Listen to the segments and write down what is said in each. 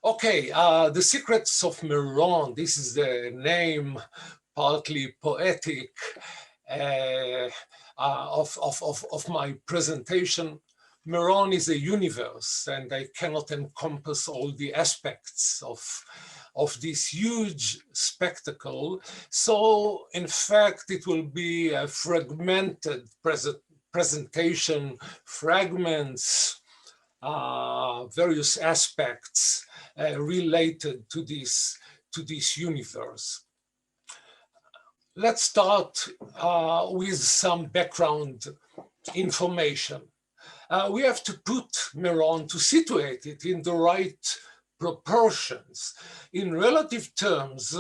Okay, The Secrets of Meron. This is the name, partly poetic, of my presentation. Meron is a universe, and I cannot encompass all the aspects of this huge spectacle. So, in fact, it will be a fragmented presentation, fragments, various aspects related to this universe. Let's start with some background information. We have to put Meron, to situate it in the right proportions. In relative terms,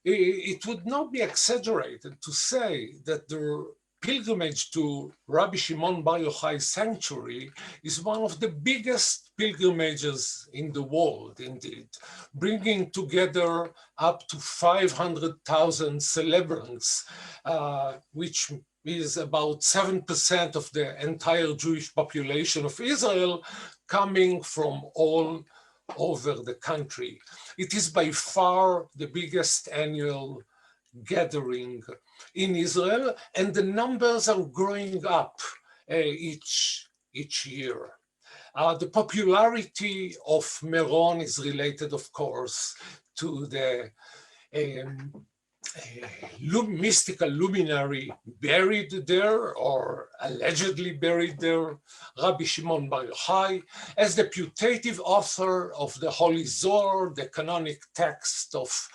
it would not be exaggerated to say that the pilgrimage to Rabbi Shimon Bar Yochai sanctuary is one of the biggest pilgrimages in the world, indeed, bringing together up to 500,000 celebrants, which is about 7% of the entire Jewish population of Israel, coming from all over the country. It is by far the biggest annual gathering in Israel, and the numbers are growing up each year. The popularity of Meron is related, of course, to the mystical luminary buried there, or allegedly buried there, Rabbi Shimon Bar Yochai, as the putative author of the Holy Zohar, the canonic text of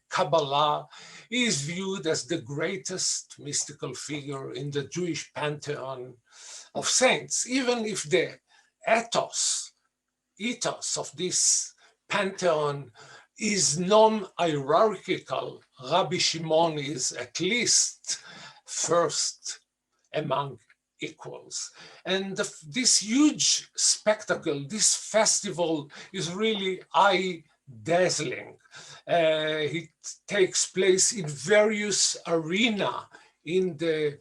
Kabbalah. He is viewed as the greatest mystical figure in the Jewish pantheon of saints, even if the ethos of this pantheon is non-hierarchical. Rabbi Shimon is at least first among equals. And this huge spectacle, this festival, is really eye-dazzling. It takes place in various arenas in the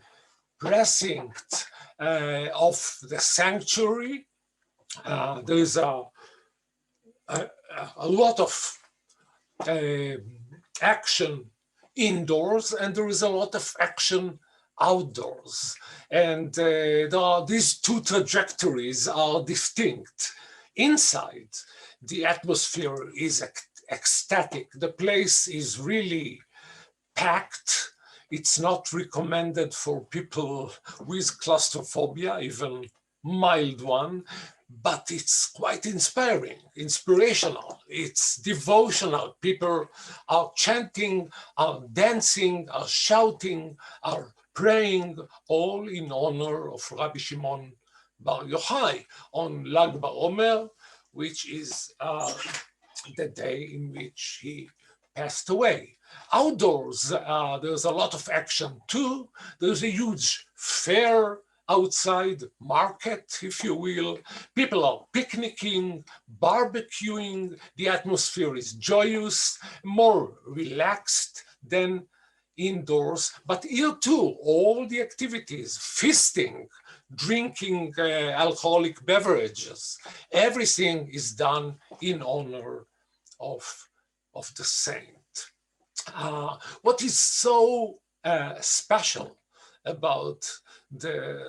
precinct of the sanctuary. There is a lot of action indoors, and there is a lot of action outdoors. And these two trajectories are distinct. Inside, the atmosphere is ecstatic. The place is really packed. It's not recommended for people with claustrophobia, even mild one, but it's quite inspirational, it's devotional. People are chanting, are dancing, are shouting, are praying, all in honor of Rabbi Shimon Bar Yochai on Lag BaOmer, which is the day in which he passed away. Outdoors, there's a lot of action too. There's a huge fair outside, market, if you will. People are picnicking, barbecuing. The atmosphere is joyous, more relaxed than indoors. But here too, all the activities, feasting, drinking alcoholic beverages, everything is done in honor of the saint. What is so special about the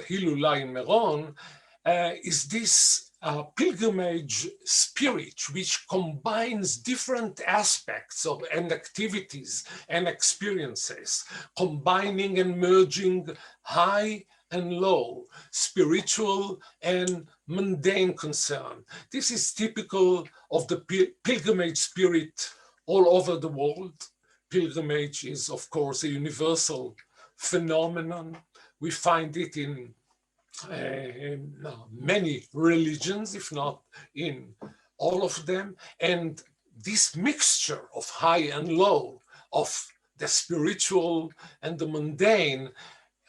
Hilula in Meron is this pilgrimage spirit, which combines different aspects and activities and experiences, combining and merging high and low, spiritual and mundane concern. This is typical of the pilgrimage spirit all over the world. Pilgrimage is, of course, a universal phenomenon. We find it in many religions, if not in all of them. And this mixture of high and low, of the spiritual and the mundane,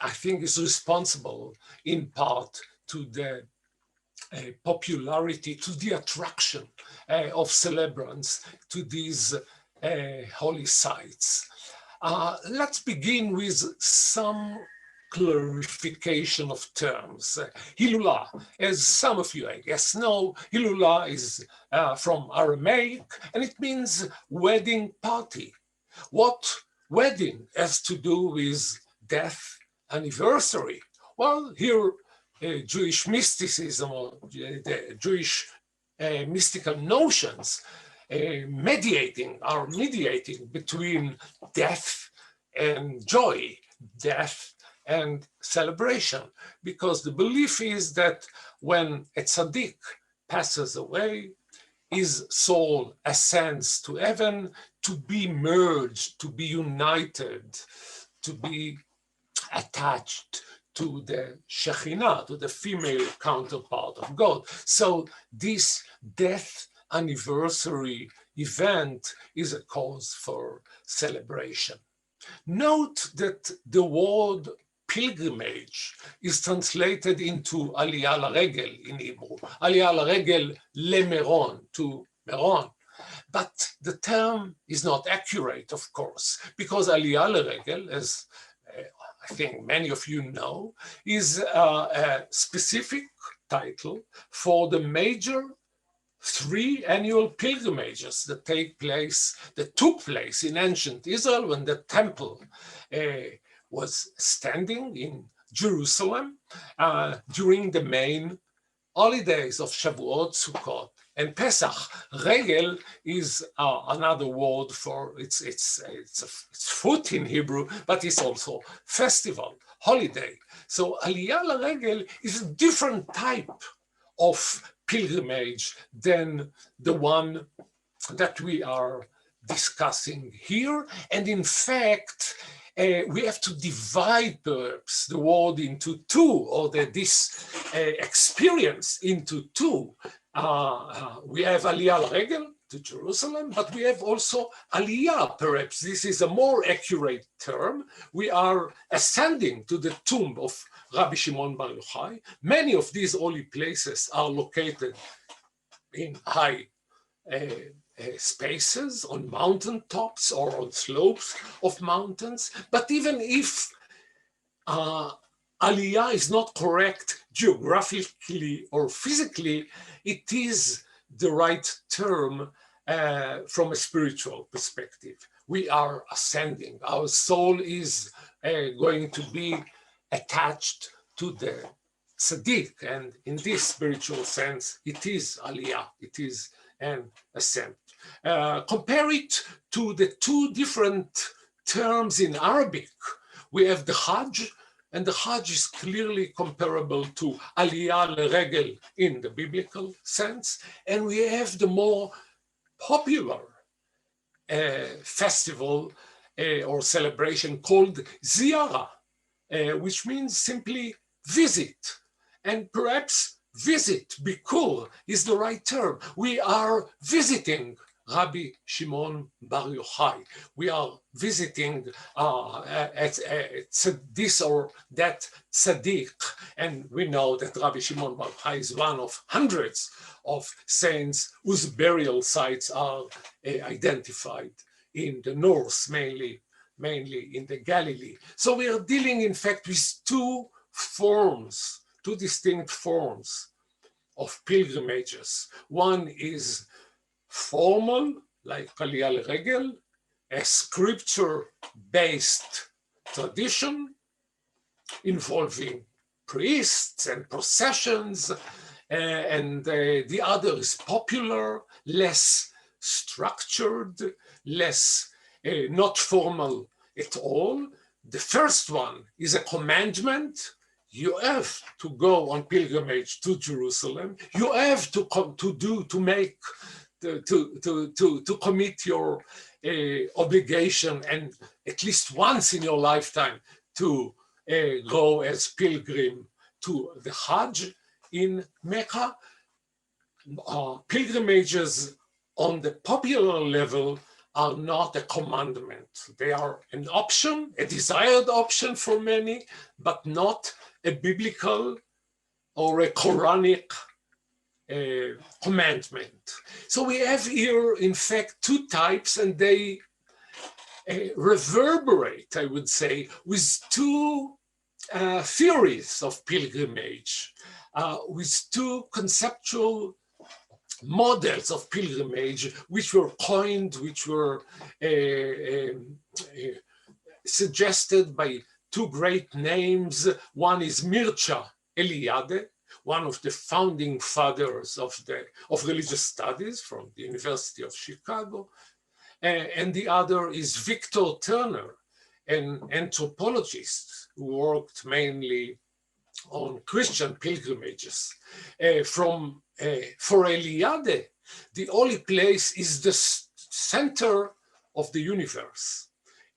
I think is responsible in part to the popularity, to the attraction of celebrants to these holy sites. Let's begin with some clarification of terms. Hilula, as some of you, I guess, know, Hilula is from Aramaic, and it means wedding party. What wedding has to do with death anniversary? Well, here, Jewish mysticism or the Jewish mystical notions are mediating between death and joy, death and celebration, because the belief is that when a tzaddik passes away, his soul ascends to heaven to be merged, to be united, to be attached to the Shekhinah, to the female counterpart of God. So this death anniversary event is a cause for celebration. Note that the word pilgrimage is translated into Aliyah Laregel in Hebrew, Aliyah Laregel le Meron, to Meron. But the term is not accurate, of course, because Aliyah Laregel, as I think many of you know, is a specific title for the major 3 annual pilgrimages that took place in ancient Israel when the temple was standing in Jerusalem during the main holidays of Shavuot, Sukkot, and Pesach. Regel is another word for it's foot in Hebrew, but it's also festival, holiday. So Aliyah LaRegel is a different type of pilgrimage than the one that we are discussing here. And in fact, we have to divide perhaps the word into 2, or this experience into 2. We have Aliyah Regel to Jerusalem, but we have also Aliyah, perhaps this is a more accurate term. We are ascending to the tomb of Rabbi Shimon Bar Yochai. Many of these holy places are located in high spaces, on mountain tops or on slopes of mountains. But even if Aliyah is not correct geographically or physically, it is the right term from a spiritual perspective. We are ascending. Our soul is going to be attached to the tzaddik, and in this spiritual sense, it is Aliyah, it is an ascent. Compare it to the 2 different terms in Arabic. We have the Hajj, and the Hajj is clearly comparable to Aliyah L'Regel in the biblical sense, and we have the more popular festival or celebration called Ziyarah, which means simply visit, and perhaps visit, bikur, is the right term. We are visiting Rabbi Shimon Bar Yochai. We are visiting this or that tzaddik, and we know that Rabbi Shimon Bar Yochai is one of hundreds of saints whose burial sites are identified in the north, mainly in the Galilee. So we are dealing, in fact, with 2 distinct forms of pilgrimages. One is formal, like Aliyah L'Regel, a scripture-based tradition involving priests and processions, and the other is popular, less structured, less not formal at all. The first one is a commandment. You have to go on pilgrimage to Jerusalem. You have to commit your obligation, and at least once in your lifetime to go as pilgrim to the Hajj in Mecca. Pilgrimages on the popular level are not a commandment. They are an option, a desired option for many, but not a biblical or a Quranic commandment. So we have here, in fact, 2 types, and they reverberate, I would say, with 2 theories of pilgrimage with two conceptual models of pilgrimage, which were coined, which were suggested by two great names. One is Mircea Eliade, one of the founding fathers of religious studies from the University of Chicago, and the other is Victor Turner, an anthropologist who worked mainly on Christian pilgrimages. For Eliade, the holy place is the center of the universe.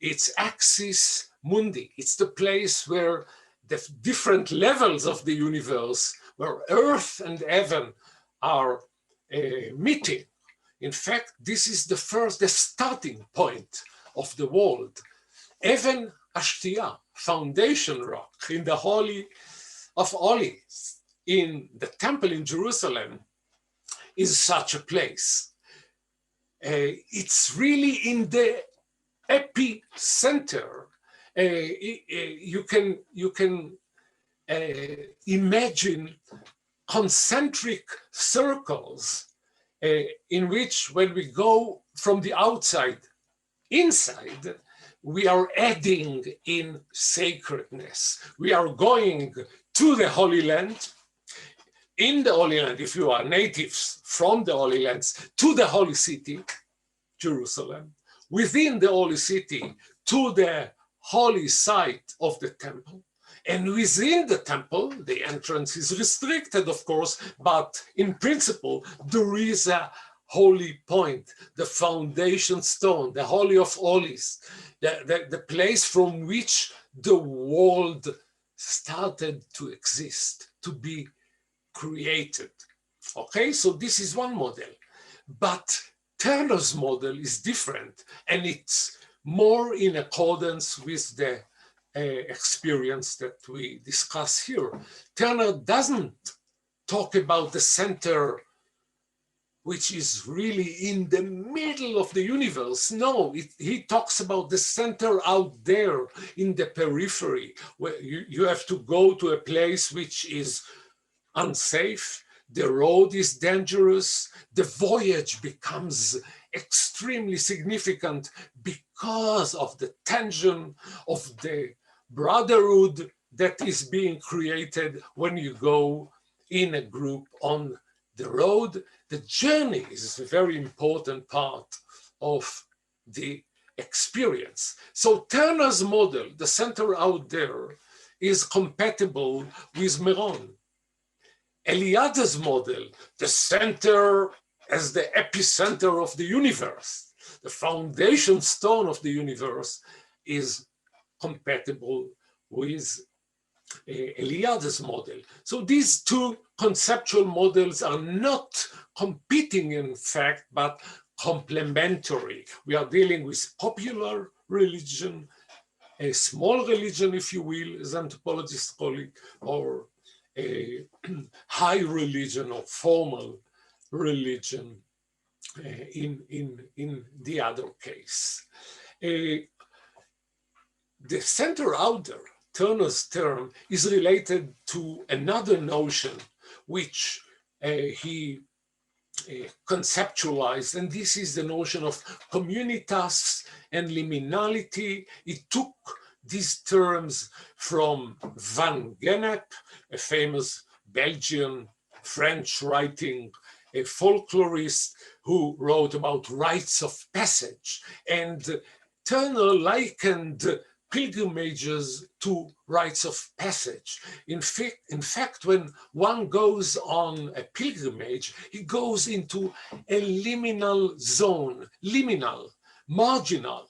It's axis mundi. It's the place where the different levels of the universe, where earth and heaven are meeting. In fact, this is the starting point of the world. Even Ashtia, foundation rock in the Holy of Holies, in the temple in Jerusalem, is such a place. It's really in the epicenter. You can imagine concentric circles in which, when we go from the outside inside, we are adding in sacredness. We are going to the Holy Land. In the Holy Land, if you are natives from the Holy Lands, to the Holy City, Jerusalem. Within the Holy City, to the holy site of the temple. And within the temple, the entrance is restricted, of course, but in principle, there is a holy point, the foundation stone, the Holy of Holies, the place from which the world started to exist, to be created. Okay, so this is one model. But Turner's model is different, and it's more in accordance with the experience that we discuss here. Turner doesn't talk about the center, which is really in the middle of the universe. No, he talks about the center out there in the periphery, where you have to go to a place which is unsafe, the road is dangerous, the voyage becomes extremely significant because of the tension of the brotherhood that is being created when you go in a group on the road. The journey is a very important part of the experience. So Turner's model, the center out there, is compatible with Meron. Eliade's model, the center as the epicenter of the universe, the foundation stone of the universe, is compatible with Eliade's model. So these two conceptual models are not competing, in fact, but complementary. We are dealing with popular religion, a small religion, if you will, as anthropologists call it, or a high religion or formal religion in the other case. The center outer, Turner's term, is related to another notion which he conceptualized, and this is the notion of communitas and liminality. It took these terms from Van Gennep, a famous Belgian French writing a folklorist who wrote about rites of passage. And Turner likened pilgrimages to rites of passage. In fact, when one goes on a pilgrimage, he goes into a liminal zone, liminal, marginal,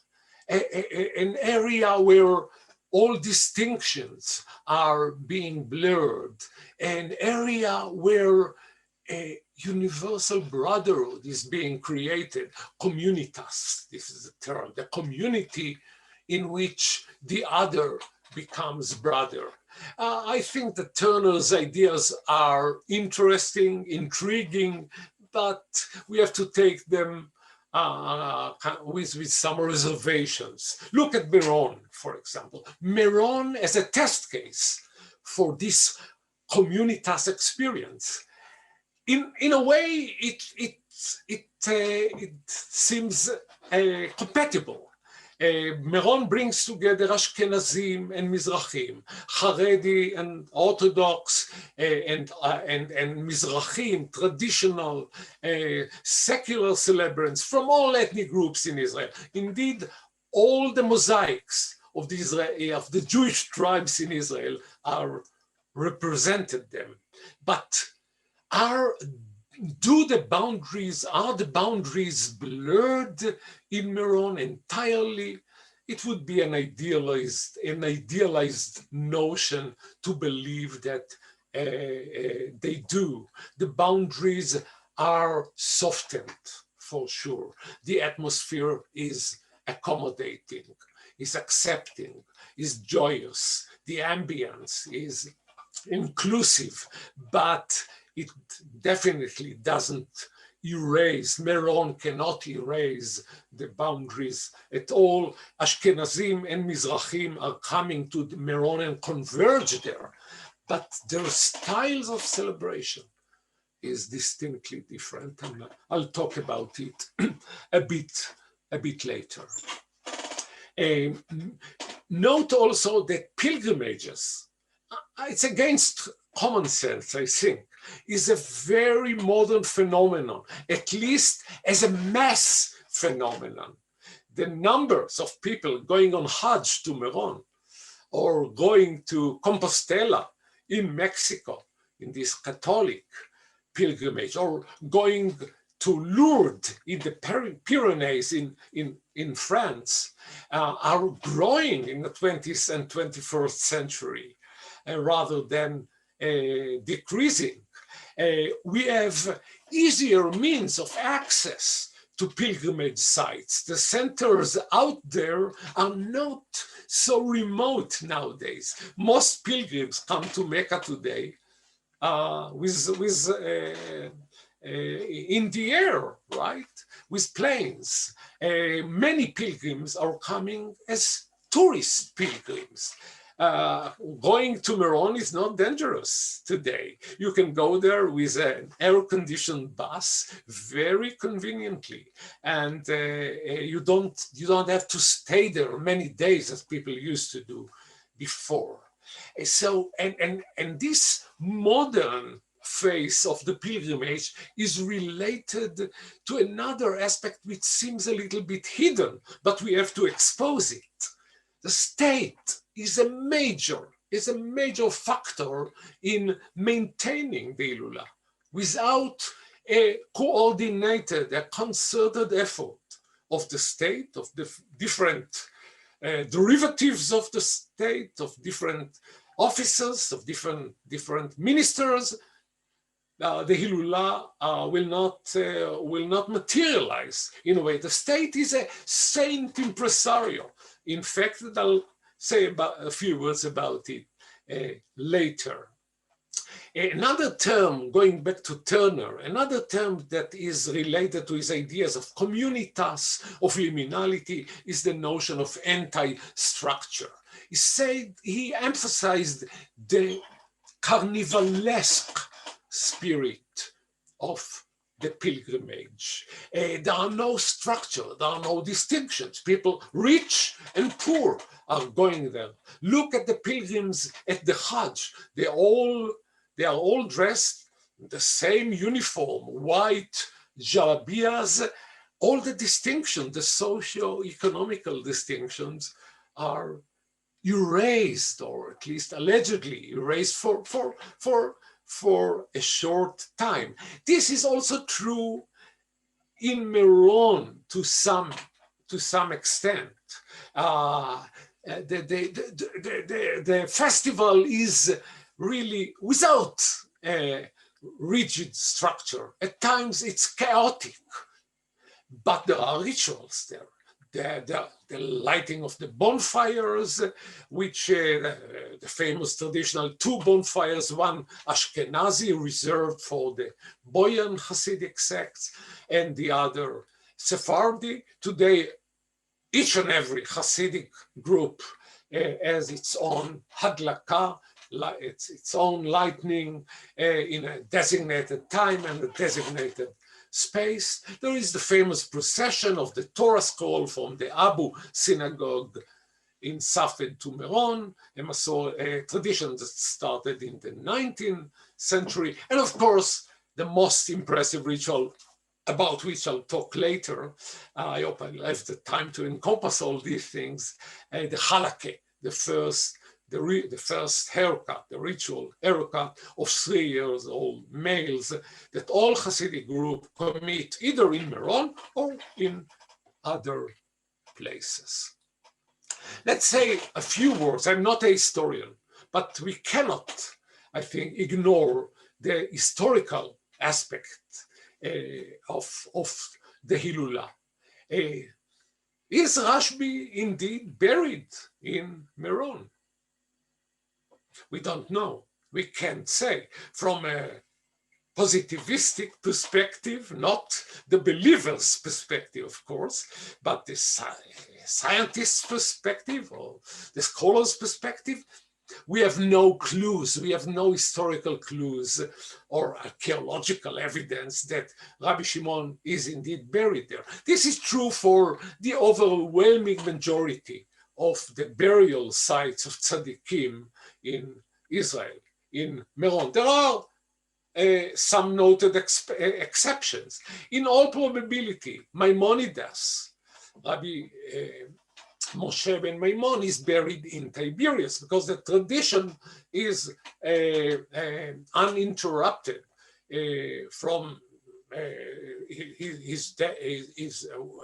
an area where all distinctions are being blurred, an area where a universal brotherhood is being created, communitas, this is the term, the community in which the other becomes brother. I think that Turner's ideas are interesting, intriguing, but we have to take them with some reservations. Look at Meron, for example. Meron as a test case for this communitas experience. In a way, it seems compatible. Meron brings together Ashkenazim and Mizrahim, Haredi and Orthodox, and Mizrahim, traditional secular celebrants from all ethnic groups in Israel. Indeed, all the mosaics of the Jewish tribes in Israel are represented them. But are the boundaries blurred in Meron entirely? It would be an idealized notion to believe that they do. The boundaries are softened for sure. The atmosphere is accommodating, is accepting, is joyous. The ambience is inclusive, but it definitely doesn't erase. Meron cannot erase the boundaries at all. Ashkenazim and Mizrahim are coming to Meron and converge there, but their styles of celebration is distinctly different, and I'll talk about it a bit later. Note also that pilgrimages, it's against common sense, I think, is a very modern phenomenon, at least as a mass phenomenon. The numbers of people going on Hajj to Meron or going to Compostela in Mexico in this Catholic pilgrimage, or going to Lourdes in the Pyrenees in France, are growing in the 20th and 21st century rather than decreasing. We have easier means of access to pilgrimage sites. The centers out there are not so remote nowadays. Most pilgrims come to Mecca today in the air, right? With planes. Many pilgrims are coming as tourist pilgrims. Going to Meron is not dangerous today. You can go there with an air-conditioned bus very conveniently, and you don't have to stay there many days as people used to do before. So, and this modern phase of the pilgrimage is related to another aspect which seems a little bit hidden, but we have to expose it. The state is a major factor in maintaining the Hilula. Without a coordinated, a concerted effort of the state, of the different derivatives of the state, of different officers, of different ministers, the Hilula will not materialize in a way. The state is a saint impresario. In fact, I'll say a few words about it later. Another term, going back to Turner, another term that is related to his ideas of communitas, of liminality, is the notion of anti-structure. He emphasized the carnivalesque spirit of the pilgrimage. There are no structure, there are no distinctions. People rich and poor are going there. Look at the pilgrims at the Hajj. They are all dressed in the same uniform, white jalabias. All the distinctions, the socio-economical distinctions, are erased, or at least allegedly erased for a short time. This is also true in Meron to some extent. The festival is really without a rigid structure. At times it's chaotic, but there are rituals there. The lighting of the bonfires, which the famous traditional two bonfires, one Ashkenazi reserved for the Boyan Hasidic sects, and the other Sephardi. Today, each and every Hasidic group has its own hadlaka, its own lightning in a designated time and a designated space. There is the famous procession of the Torah scroll from the Abu synagogue in Safed to Meron, a tradition that started in the 19th century. And of course, the most impressive ritual about which I'll talk later. I hope I'll have the time to encompass all these things. The halakeh, the first haircut, the ritual haircut of 3-year-old males that all Hasidic groups commit either in Meron or in other places. Let's say a few words. I'm not a historian, but we cannot, I think, ignore the historical aspect of the Hilula. Is Rashbi indeed buried in Meron? We don't know. We can't say. From a positivistic perspective, not the believer's perspective, of course, but the scientist's perspective or the scholar's perspective, we have no clues, we have no historical clues or archaeological evidence that Rabbi Shimon is indeed buried there. This is true for the overwhelming majority of the burial sites of tzaddikim in Israel, in Meron. There are some noted exceptions. In all probability, Maimonides, Rabbi Moshe ben Maimon is buried in Tiberias because the tradition is uninterrupted from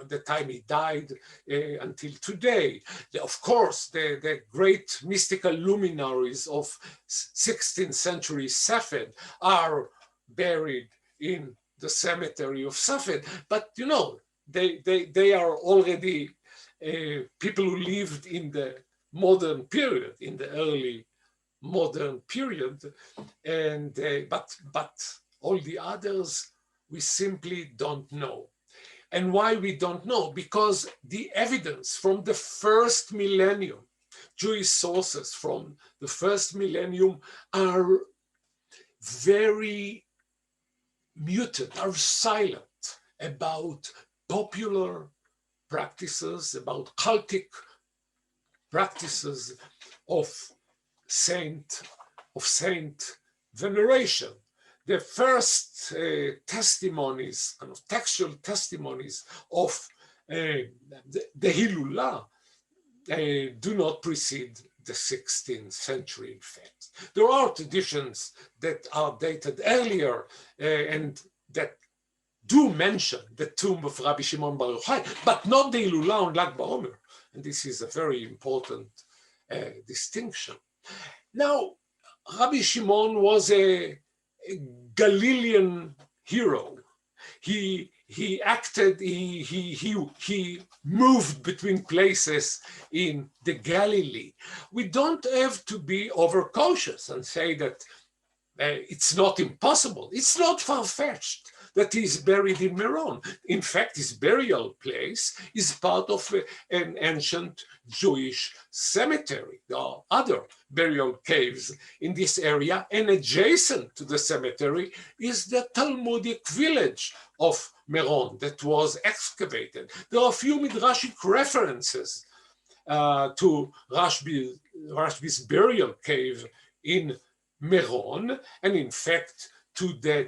the time he died until today. Of course, the great mystical luminaries of 16th century Safed are buried in the cemetery of Safed, but you know, they are already people who lived in the modern period, in the early modern period, and but all the others we simply don't know. And why we don't know? Because the evidence from the first millennium, Jewish sources from the first millennium are very muted, are silent about popular practices, about cultic practices of saint veneration. The first testimonies, kind of textual testimonies of the Hilula do not precede the 16th century, in fact. There are traditions that are dated earlier and that do mention the tomb of Rabbi Shimon Bar Yochai, but not the Hilula on Lag BaOmer. And this is a very important distinction. Now, Rabbi Shimon was a Galilean hero. He acted, he moved between places in the Galilee. We don't have to be overcautious and say that it's not impossible. It's not far-fetched that he is buried in Meron. In fact, his burial place is part of an ancient Jewish cemetery. There are other burial caves in this area, and adjacent to the cemetery is the Talmudic village of Meron that was excavated. There are a few midrashic references to Rashbi's burial cave in Meron, and in fact to the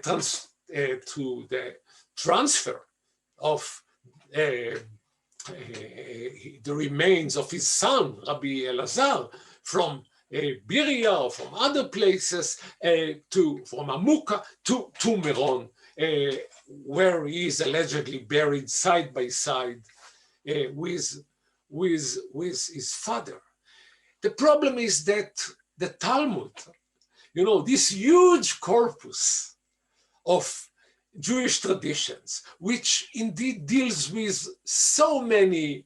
transfer of the remains of his son, Rabbi Elazar, from Biria or from other places, from Amuka to Meron, where he is allegedly buried side by side with his father. The problem is that the Talmud, you know, this huge corpus of Jewish traditions, which indeed deals with so many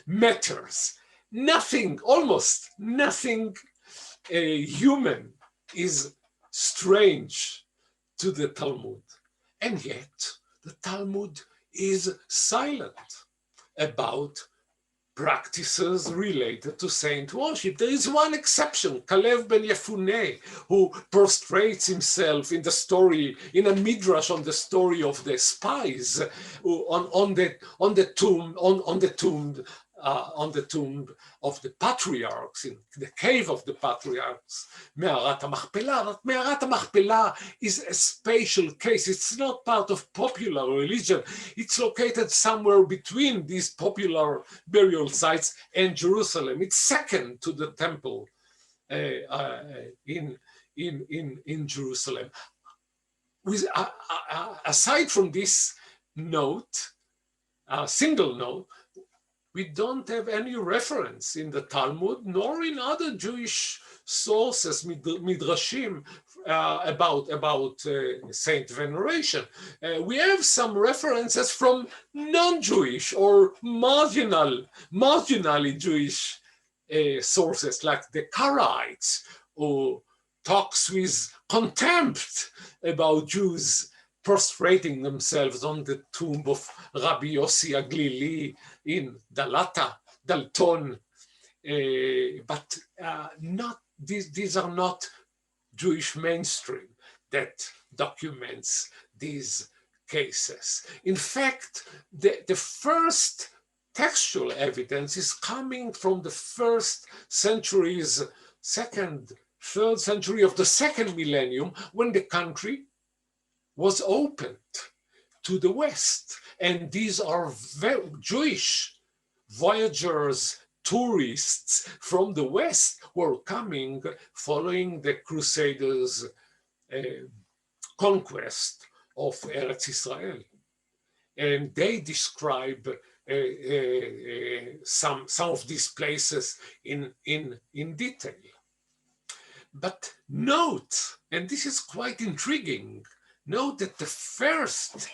matters, almost nothing human is strange to the Talmud. And yet, the Talmud is silent about practices related to saint worship. There is one exception, Kalev ben Yefuneh, who prostrates himself in the story, in a midrash on the story of the spies on the tomb of the patriarchs, in the cave of the patriarchs, Me'arat HaMachpelah. But Me'arat HaMachpelah is a special case. It's not part of popular religion. It's located somewhere between these popular burial sites and Jerusalem. It's second to the temple in Jerusalem. Aside from this note, single note, we don't have any reference in the Talmud nor in other Jewish sources, midrashim, about saint veneration. We have some references from non-Jewish or marginally Jewish sources, like the Karaites, who talks with contempt about Jews prostrating themselves on the tomb of Rabbi Yossi Aglili in Dalton, but not these are not Jewish mainstream that documents these cases. In fact, the first textual evidence is coming from the first centuries, third century of the second millennium, when the country was opened to the West. And these are Jewish voyagers, tourists from the West who are coming following the Crusaders' conquest of Eretz Israel. And they describe some of these places in detail. But note, and this is quite intriguing, note that the first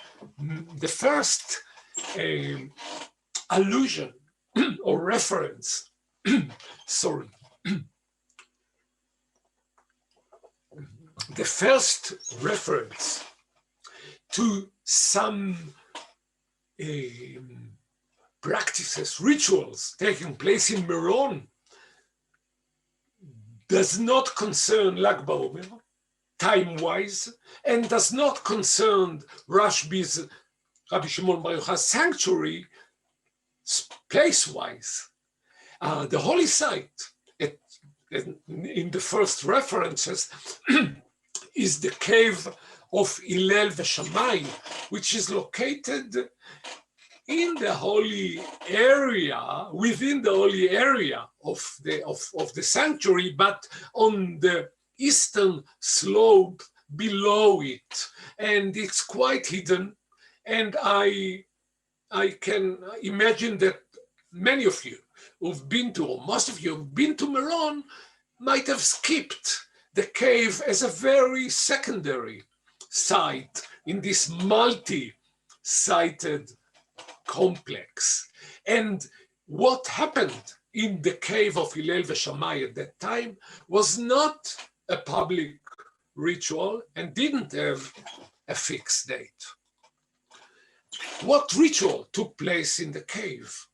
allusion or reference, sorry, the first reference to some practices, rituals taking place in Meron does not concern Lag BaOmer, time-wise, and does not concern Rashbi's Rabbi Shimon Bar Yochai sanctuary, place-wise. The holy site in the first references is the cave of Hillel v'Shammai, which is located in the holy area, within the holy area of the sanctuary, but on the eastern slope below it, and it's quite hidden. And I can imagine that many of you who've been to, or most of you who've been to Meron, might have skipped the cave as a very secondary site in this multi-sited complex. And what happened in the cave of Hillel v'Shammai at that time was not a public ritual and didn't have a fixed date. What ritual took place in the cave?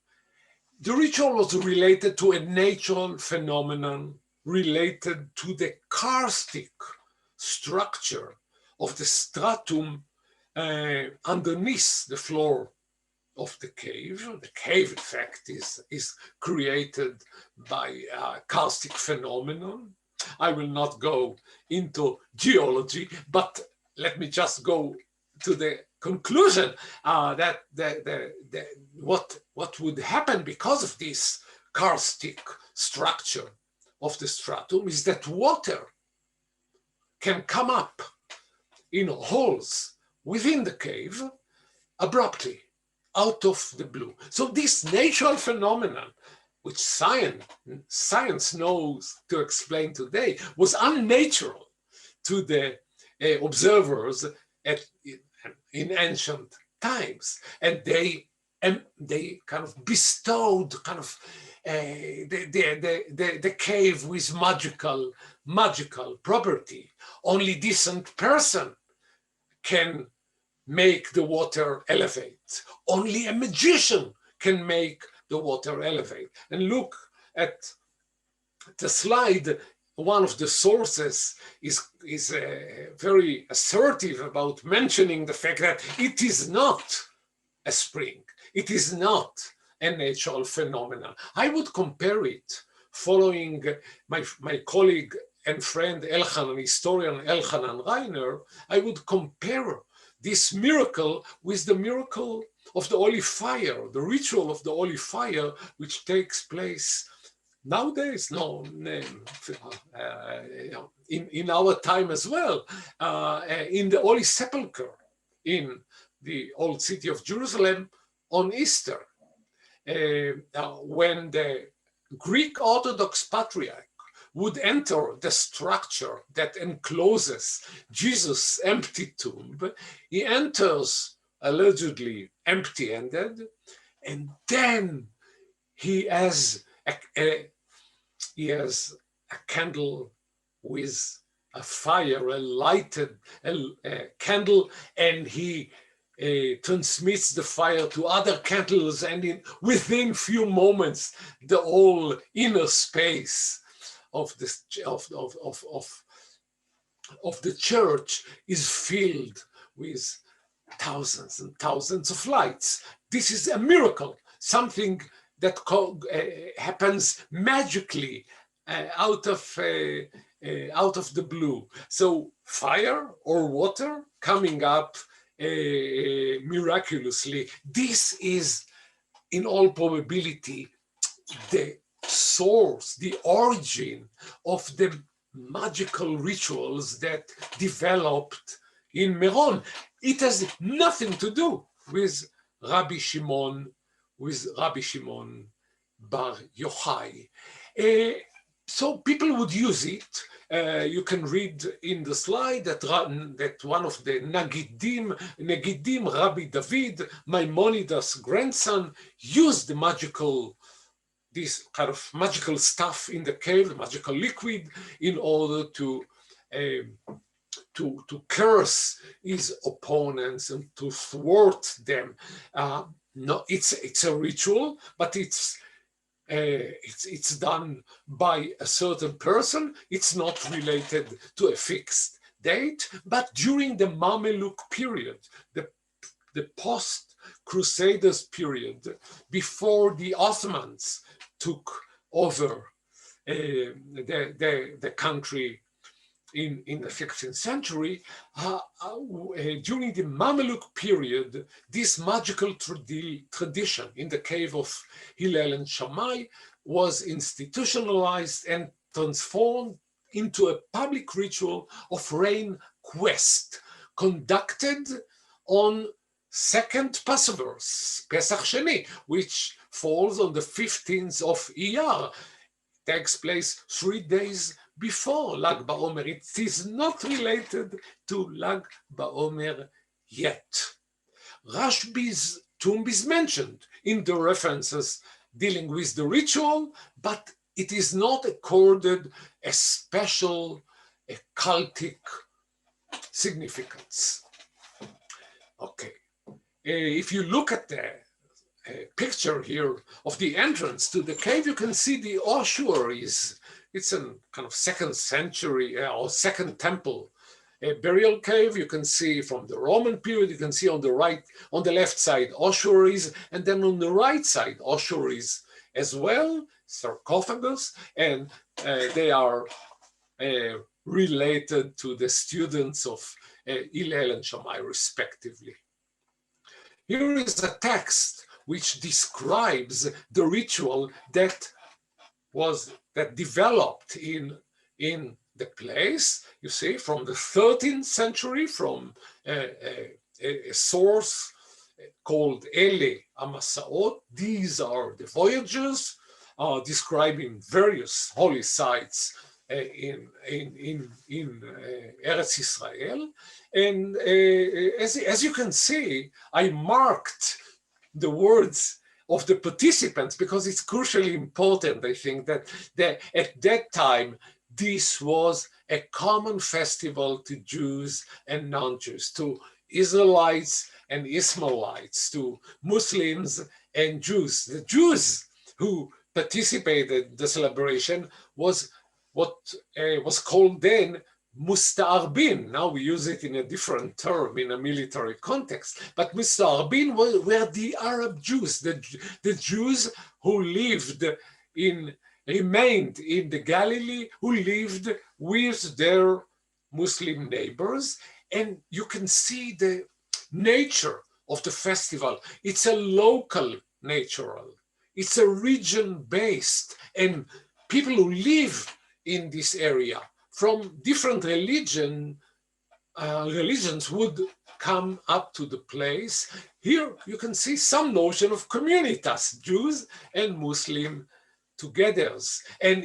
The ritual was related to a natural phenomenon related to the karstic structure of the stratum underneath the floor of the cave. The cave, in fact, is created by a karstic phenomenon. I will not go into geology, but let me just go to the conclusion that what would happen because of this karstic structure of the stratum is that water can come up in holes within the cave abruptly, out of the blue. So this natural phenomenon, which science knows to explain today, was unnatural to the observers in ancient times, and they kind of bestowed the cave with magical property. Only decent person can make the water elevate. Only a magician can make the water elevate. And look at the slide. One of the sources is very assertive about mentioning the fact that it is not a spring. It is not a natural phenomenon. I would compare it, following my colleague and friend Elchanan, historian Elchanan Reiner, I would compare this miracle with the miracle of the holy fire, the ritual of the holy fire, which takes place nowadays, in our time as well, in the Holy Sepulchre in the old city of Jerusalem on Easter, when the Greek Orthodox Patriarch would enter the structure that encloses Jesus' empty tomb. He enters allegedly empty-handed, and then he has a candle with a fire, a lighted candle, and he transmits the fire to other candles, and within few moments, the whole inner space of the church is filled with thousands and thousands of lights. This is a miracle, something that happens magically out of the blue. So fire or water coming up miraculously. This is, in all probability, the source, the origin of the magical rituals that developed in Meron. It has nothing to do with Rabbi Shimon Bar Yochai. So people would use it. You can read in the slide that one of the Nagidim, Rabbi David, Maimonides' grandson, used this kind of magical stuff in the cave, the magical liquid, in order to curse his opponents and to thwart them. No, it's a ritual, but it's done by a certain person. It's not related to a fixed date, but during the Mameluke period, the post-Crusaders period, before the Ottomans took over the country in the 15th century, during the Mameluke period, this magical tradition in the cave of Hillel and Shammai was institutionalized and transformed into a public ritual of rain quest, conducted on second Passover, Pesach Sheni, which falls on the 15th of Iyar. It takes place 3 days before Lag BaOmer. It is not related to Lag BaOmer yet. Rashbi's tomb is mentioned in the references dealing with the ritual, but it is not accorded a special cultic significance. Okay, if you look at the picture here of the entrance to the cave, you can see the ossuaries. It's a kind of 2nd century or 2nd temple burial cave. You can see from the Roman period, you can see on the left side ossuaries, and then on the right side ossuaries as well, sarcophagus, and they are related to the students of Hillel and Shammai respectively. Here is a text which describes the ritual that developed in the place. You see, from the 13th century, from a source called Ele Amasaot. These are the voyages describing various holy sites in Eretz Israel. And as you can see, I marked the words of the participants because it's crucially important. I think that at that time, this was a common festival to Jews and non-Jews, to Israelites and Ishmaelites, to Muslims and Jews. The Jews who participated in the celebration was what was called then Musta'arbin. Now we use it in a different term in a military context. But Musta'arbin were the Arab Jews, the Jews who remained in the Galilee, who lived with their Muslim neighbors. And you can see the nature of the festival. It's a local natural. It's a region-based, and people who live in this area from different religions would come up to the place. Here you can see some notion of communitas, Jews and Muslim together. And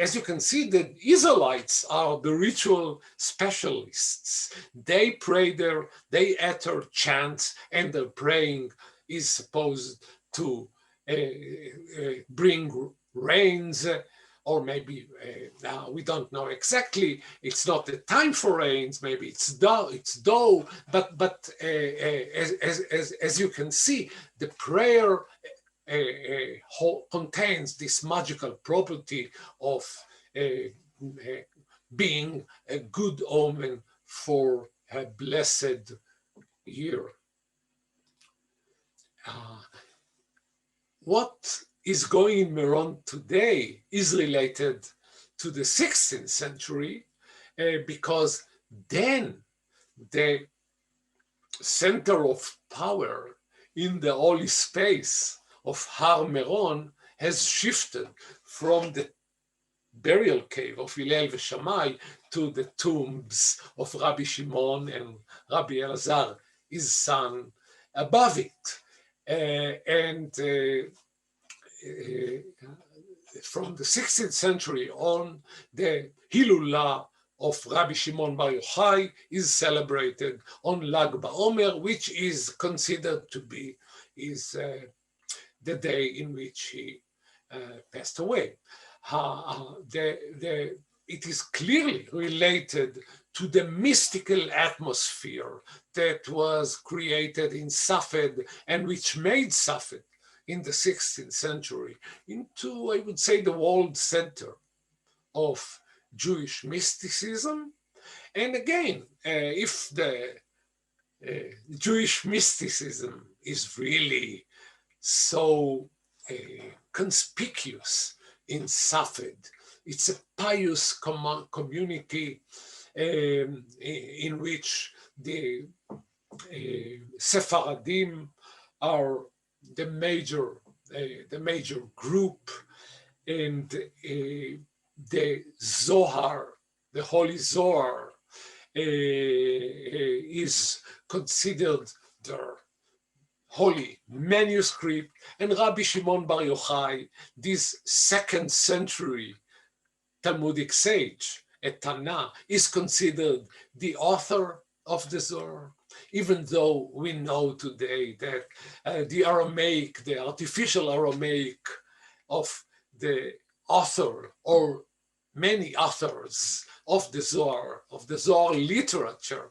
as you can see, the Israelites are the ritual specialists. They pray there, they utter chants, and their praying is supposed to bring rains, or maybe we don't know exactly. It's not the time for rains. Maybe it's dough. But as you can see, the prayer contains this magical property of being a good omen for a blessed year. What is going in Meron today is related to the 16th century because then the center of power in the holy space of Har Meron has shifted from the burial cave of Hillel Shammai to the tombs of Rabbi Shimon and Rabbi Elazar, his son, above it. From the 16th century on, the Hilulah of Rabbi Shimon Bar Yochai is celebrated on Lag BaOmer, which is considered to be the day in which he passed away. It is clearly related to the mystical atmosphere that was created in Safed and which made Safed in the 16th century into, I would say, the world center of Jewish mysticism. And again, if the Jewish mysticism is really so conspicuous in Safed, it's a pious community in which the Sephardim are the major group, and the Zohar, the Holy Zohar, is considered their holy manuscript. And Rabbi Shimon Bar Yochai, this 2nd century Talmudic sage, a Tana, is considered the author of the Zohar, even though we know today that the Aramaic, the artificial Aramaic of the author or many authors of the Zohar literature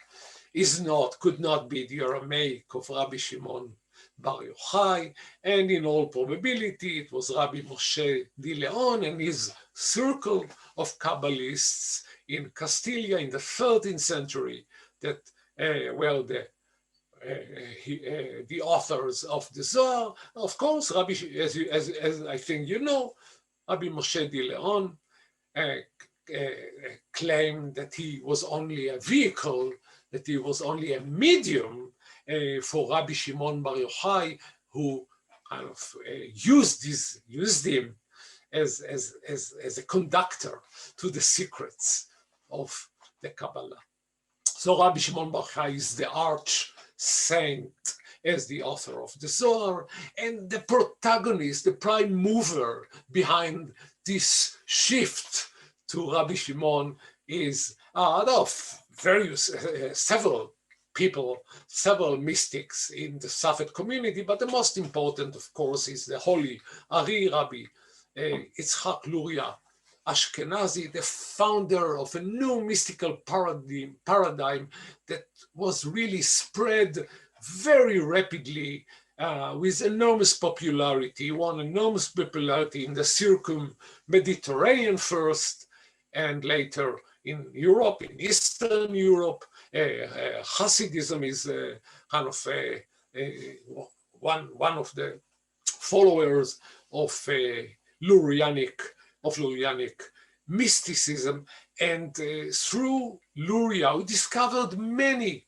could not be the Aramaic of Rabbi Shimon Bar Yochai, and in all probability it was Rabbi Moshe Di Leon and his circle of Kabbalists in Castilla in the 13th century that were the authors of the Zohar. Of course, as I think you know, Rabbi Moshe Di Leon claimed that he was only a vehicle, that he was only a medium for Rabbi Shimon Bar Yochai, who kind of used him as a conductor to the secrets of the Kabbalah. So Rabbi Shimon Bar Yochai is the arch saint as the author of the Zohar, and the protagonist, the prime mover behind this shift to Rabbi Shimon is several people, several mystics in the Safed community, but the most important, of course, is the holy Ari Rabbi Yitzchak Luria Ashkenazi, the founder of a new mystical paradigm that was really spread very rapidly with enormous popularity. He won enormous popularity in the circum-Mediterranean first, and later in Europe, in Eastern Europe. Hasidism is kind of one of the followers of Lurianic mysticism, and through Luria we discovered many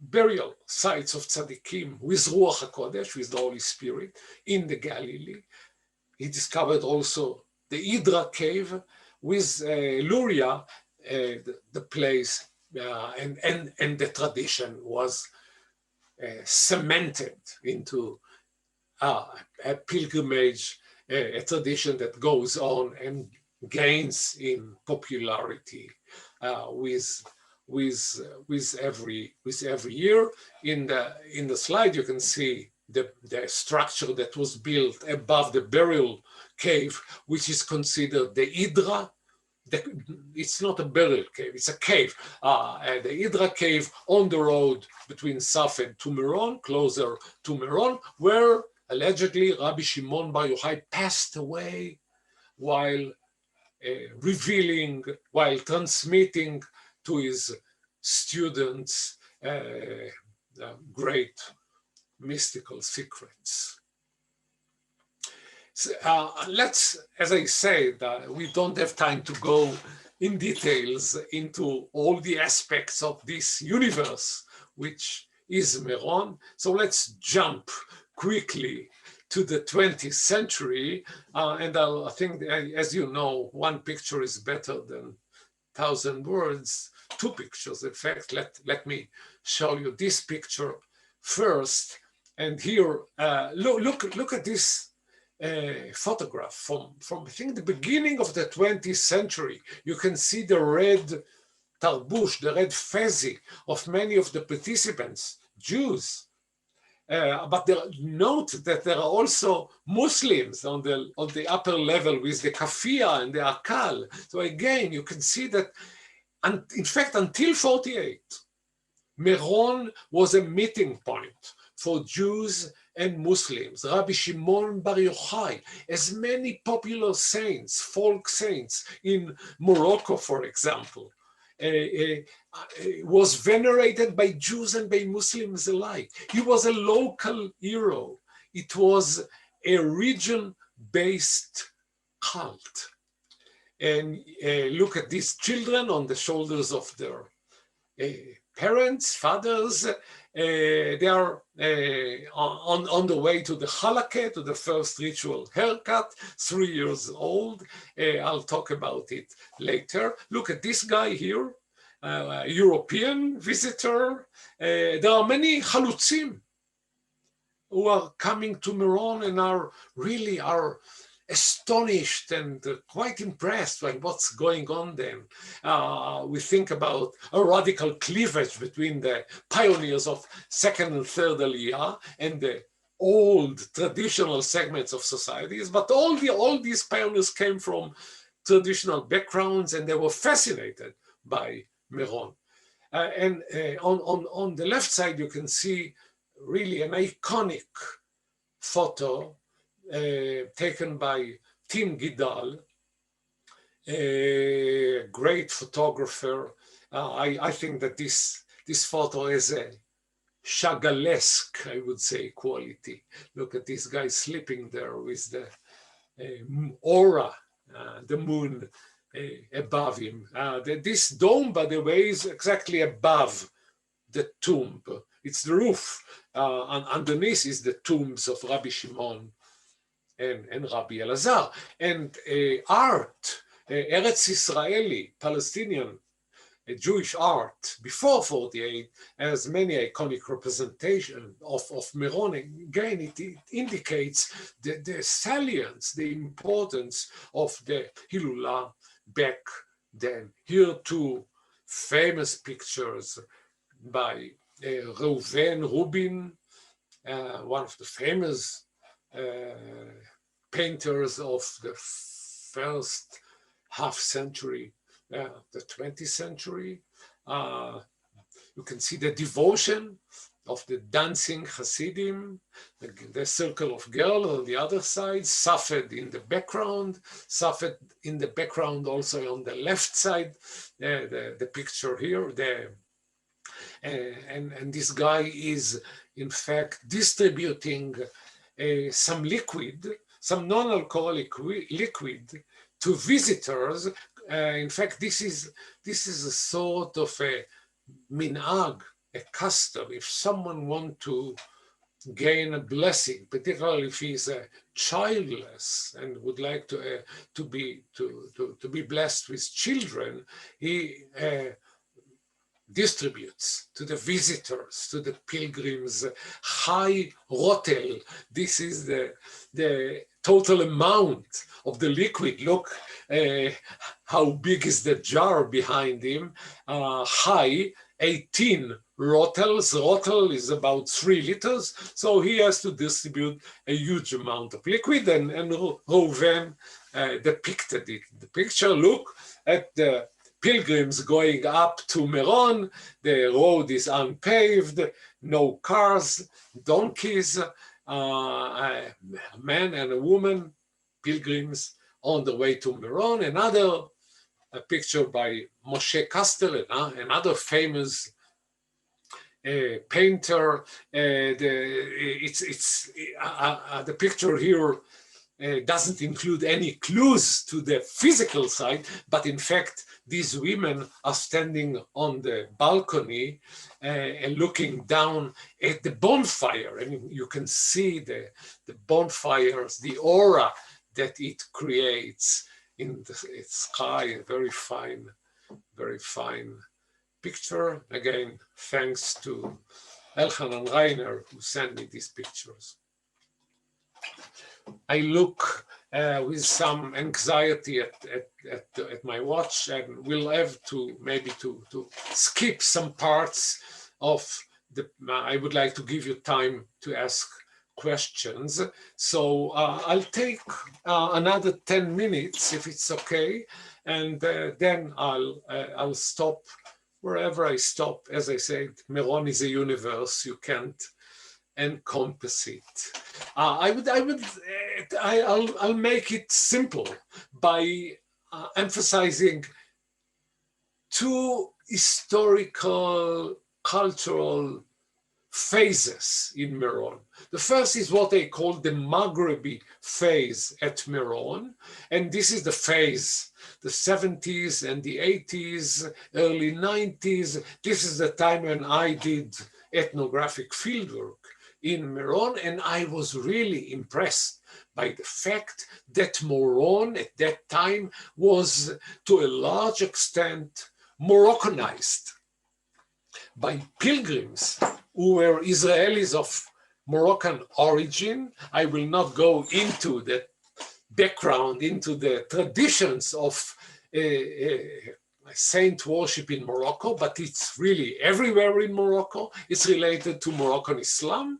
burial sites of tzaddikim with Ruach HaKodesh, with the Holy Spirit, in the Galilee. He discovered also the Hydra cave with Luria, the place, and the tradition was cemented into a pilgrimage, a tradition that goes on and gains in popularity with every year. In the slide, you can see the structure that was built above the burial cave, which is considered the Hydra. It's not a burial cave, it's a cave. The Hydra cave on the road between Safed to Meron, closer to Meron, where allegedly Rabbi Shimon Bar Yochai passed away while while transmitting to his students great mystical secrets. So, let's, as I said, we don't have time to go in details into all the aspects of this universe, which is Meron. So let's jump quickly to the 20th century. And I think, as you know, one picture is better than 1,000 words, two pictures. In fact, let me show you this picture first. And here, look at this photograph from I think the beginning of the 20th century. You can see the red tarbush, the red fezi of many of the participants, Jews. But note that there are also Muslims on the upper level with the kafia and the akal. So again, you can see that, and in fact, until 48, Meron was a meeting point for Jews and Muslims. Rabbi Shimon Bar Yochai, as many popular saints, folk saints in Morocco, for example, was venerated by Jews and by Muslims alike. He was a local hero. It was a region-based cult. And look at these children on the shoulders of their parents, fathers. They are on the way to the halakha, to the first ritual haircut, 3 years old. I'll talk about it later. Look at this guy here, European visitor. There are many chalutzim who are coming to Meron and are astonished and quite impressed by what's going on then. We think about a radical cleavage between the pioneers of second and third Aliyah and the old traditional segments of societies, but all these pioneers came from traditional backgrounds and they were fascinated by Meron. And on the left side, you can see really an iconic photo taken by Tim Gidal, a great photographer. I think that this photo is a Chagallesque, I would say, quality. Look at this guy sleeping there with the aura, the moon above him. This dome, by the way, is exactly above the tomb. It's the roof. And underneath is the tombs of Rabbi Shimon and Rabbi Elazar. And art, Eretz Israeli, Palestinian, Jewish art before 48 has many iconic representations of Meron. Again, it indicates the salience, the importance of the Hilula back then. Here too, famous pictures by Reuven Rubin, one of the famous painters of the first half century, the 20th century. You can see the devotion of the dancing Hasidim, the circle of girls on the other side, Safed in the background, Safed in the background also on the left side, the picture here, and this guy is in fact distributing some liquid, some non-alcoholic liquid to visitors. In fact, this is a sort of a minhag, a custom. If someone wants to gain a blessing, particularly if he's childless and would like to be blessed with children, he distributes to the visitors, to the pilgrims, high rotel. This is the total amount of the liquid. Look how big is the jar behind him. High, 18 rotels. Rotel is about 3 liters. So he has to distribute a huge amount of liquid, and Reuven depicted it. The picture, look at the pilgrims going up to Meron. The road is unpaved, no cars, donkeys, a man and a woman, pilgrims on the way to Meron. Another picture by Moshe Kastel, another famous painter. The picture here doesn't include any clues to the physical side, but in fact, these women are standing on the balcony and looking down at the bonfire. And you can see the bonfires, the aura that it creates in the sky. A very fine picture. Again, thanks to Elchanan Reiner, who sent me these pictures. I look with some anxiety at my watch, and we'll have to maybe to skip some parts of the. I would like to give you time to ask questions. So I'll take another 10 minutes if it's okay, and then I'll stop wherever I stop. As I said, Meron is a universe. You can't encompass it. I'll make it simple by emphasizing 2 historical, cultural phases in Meron. The first is what they call the Maghrebi phase at Meron, and this is the phase, the 70s and the 80s, early 90s. This is the time when I did ethnographic fieldwork in Meron, and I was really impressed by the fact that Meron at that time was to a large extent Moroccanized by pilgrims who were Israelis of Moroccan origin. I will not go into the background, into the traditions of saint worship in Morocco, but it's really everywhere in Morocco. It's related to Moroccan Islam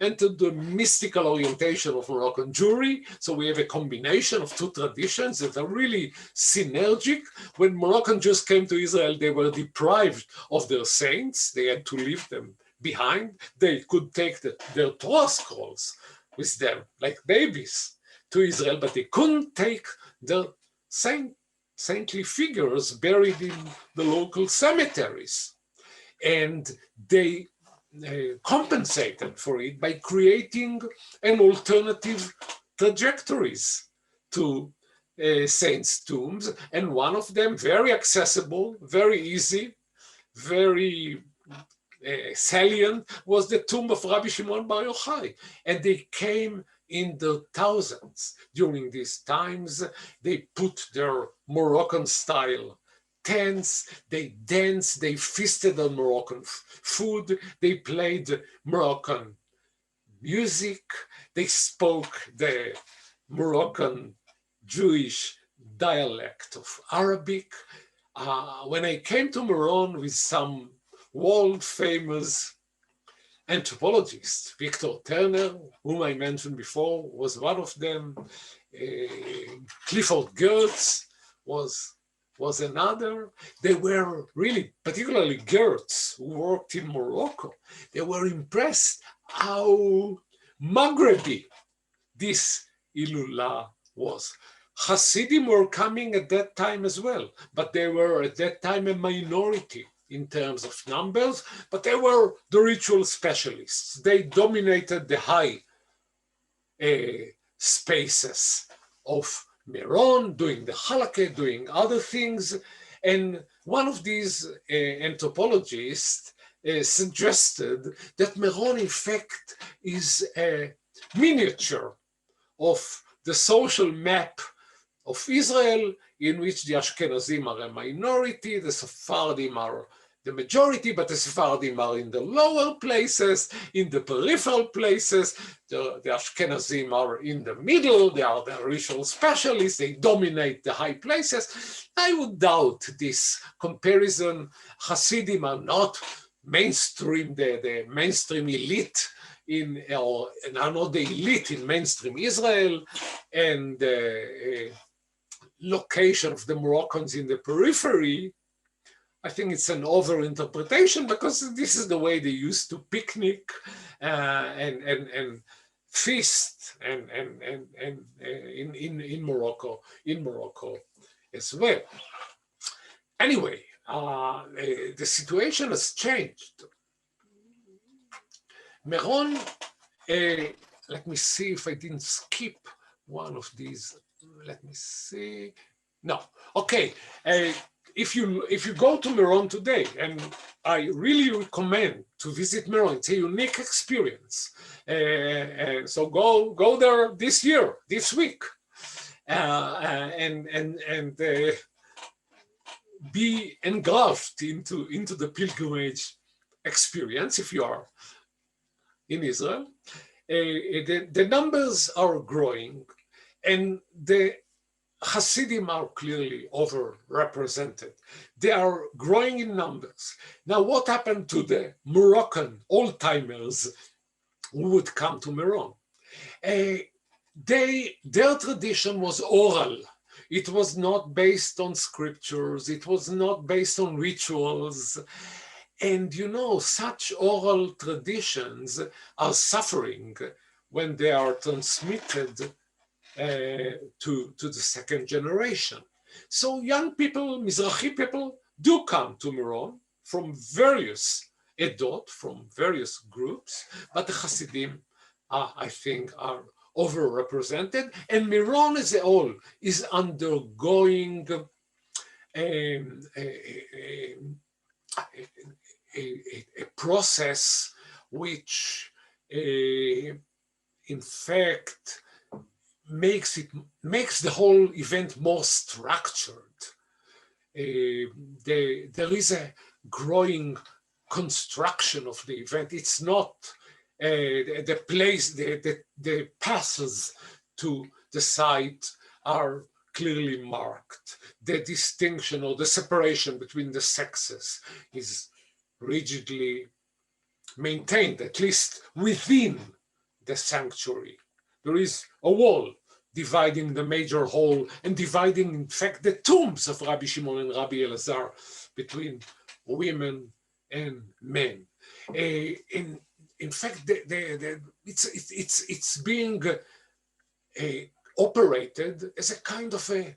and to the mystical orientation of Moroccan Jewry. So we have a combination of 2 traditions that are really synergic. When Moroccan Jews came to Israel, they were deprived of their saints. They had to leave them behind. They could take their Torah scrolls with them like babies to Israel, but they couldn't take their saintly figures buried in the local cemeteries. And they compensated for it by creating an alternative trajectories to saints' tombs. And one of them, very accessible, very easy, very salient, was the tomb of Rabbi Shimon Bar Yochai. And they came in the thousands during these times. They put their Moroccan style tents, they danced, they feasted on Moroccan food, they played Moroccan music, they spoke the Moroccan Jewish dialect of Arabic. When I came to Meron with some world famous anthropologists, Victor Turner, whom I mentioned before, was one of them, Clifford Geertz, was another. They were really, particularly Gertz, who worked in Morocco, they were impressed how Maghrebi this Ilula was. Hasidim were coming at that time as well, but they were at that time a minority in terms of numbers, but they were the ritual specialists. They dominated the high spaces of Meron, doing the halakha, doing other things. And one of these anthropologists suggested that Meron, in fact, is a miniature of the social map of Israel, in which the Ashkenazim are a minority, the Sephardim are the majority, but the Sephardim are in the lower places, in the peripheral places. The Ashkenazim are in the middle. They are the ritual specialists. They dominate the high places. I would doubt this comparison. Hasidim are not mainstream, the mainstream elite or are not the elite in mainstream Israel, and the location of the Moroccans in the periphery. I think it's an over-interpretation, because this is the way they used to picnic and feast and in Morocco as well. Anyway, the situation has changed. Meron, let me see if I didn't skip one of these. Let me see. No, okay. If you go to Meron today, and I really recommend to visit Meron, it's a unique experience. So go there this year, this week, and be engulfed into the pilgrimage experience if you are in Israel. The numbers are growing, and the Hasidim are clearly overrepresented. They are growing in numbers. Now, what happened to the Moroccan old-timers who would come to Meron? Their tradition was oral. It was not based on scriptures. It was not based on rituals. And you know, such oral traditions are suffering when they are transmitted to the second generation. So young people, Mizrahi people, do come to Meron from various edot, from various groups, but the Hasidim, I think, are overrepresented, and Meron as a whole is undergoing a process which, in fact, makes the whole event more structured. There is a growing construction of the event. It's not the place, the passes to the site are clearly marked. The distinction or the separation between the sexes is rigidly maintained, at least within the sanctuary. There is a wall dividing the major hall and dividing, in fact, the tombs of Rabbi Shimon and Rabbi Elazar between women and men. In fact, it's being operated as a kind of a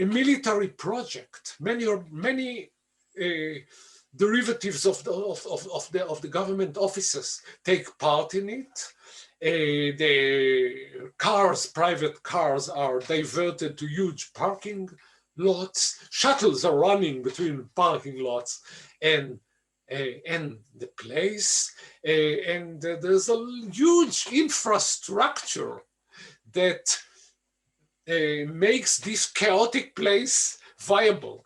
military project. Many derivatives of the government offices take part in it. The cars, private cars, are diverted to huge parking lots. Shuttles are running between parking lots and the place. And there's a huge infrastructure that makes this chaotic place viable.